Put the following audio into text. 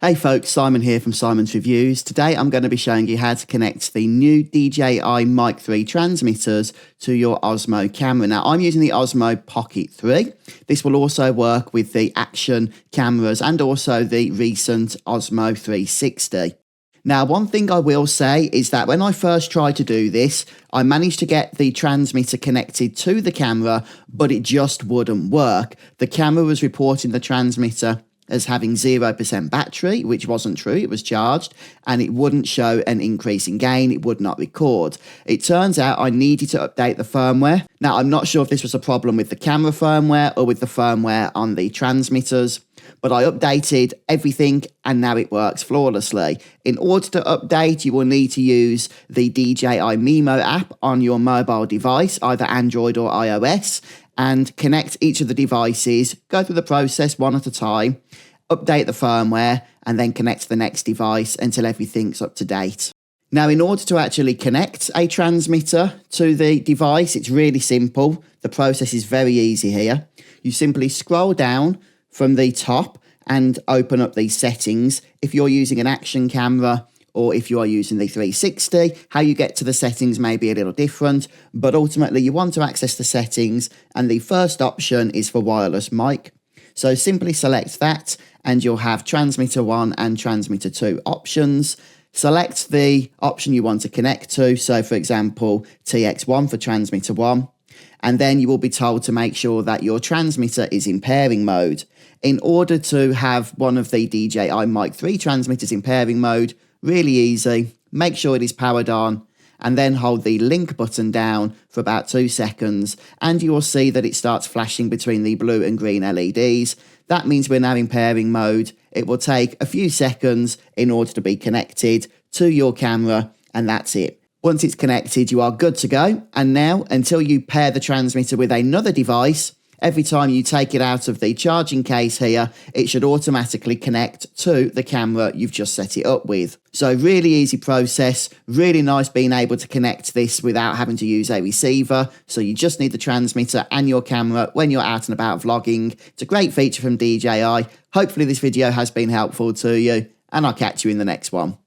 Hey folks, Simon here from Simon's Reviews. Today I'm going to be showing you how to connect the new DJI Mic 3 transmitters to your Osmo camera. Now I'm using the Osmo Pocket 3. This will also work with the action cameras and also the recent Osmo 360. Now, one thing I will say is that when I first tried to do this, I managed to get the transmitter connected to the camera, but it just wouldn't work. The camera was reporting the transmitter as having 0% battery, which wasn't true, it was charged, and it wouldn't show an increase in gain, it would not record. It turns out I needed to update the firmware. Now, I'm not sure if this was a problem with the camera firmware or with the firmware on the transmitters, but I updated everything and now it works flawlessly. In order to update, you will need to use the DJI Mimo app on your mobile device, either Android or iOS, and connect each of the devices, go through the process one at a time, update the firmware, and then connect the next device until everything's up to date. Now, in order to actually connect a transmitter to the device, it's really simple. The process is very easy here. You simply scroll down from the top and open up these settings. If you're using an action camera or if you are using the 360, how you get to the settings may be a little different, but ultimately you want to access the settings, and the first option is for wireless mic. So simply select that and you'll have transmitter 1 and transmitter 2 options. Select the option you want to connect to, so for example TX1 for transmitter 1, and then you will be told to make sure that your transmitter is in pairing mode. In order to have one of the DJI Mic 3 transmitters in pairing mode, really easy, make sure it is powered on and then hold the link button down for about 2 seconds and you will see that it starts flashing between the blue and green LEDs. That means we're now in pairing mode. It will take a few seconds in order to be connected to your camera, and that's it. Once it's connected, you are good to go. And now, until you pair the transmitter with another device, every time you take it out of the charging case here, it should automatically connect to the camera you've just set it up with. So really easy process, really nice being able to connect this without having to use a receiver. So you just need the transmitter and your camera when you're out and about vlogging. It's a great feature from DJI. Hopefully this video has been helpful to you, and I'll catch you in the next one.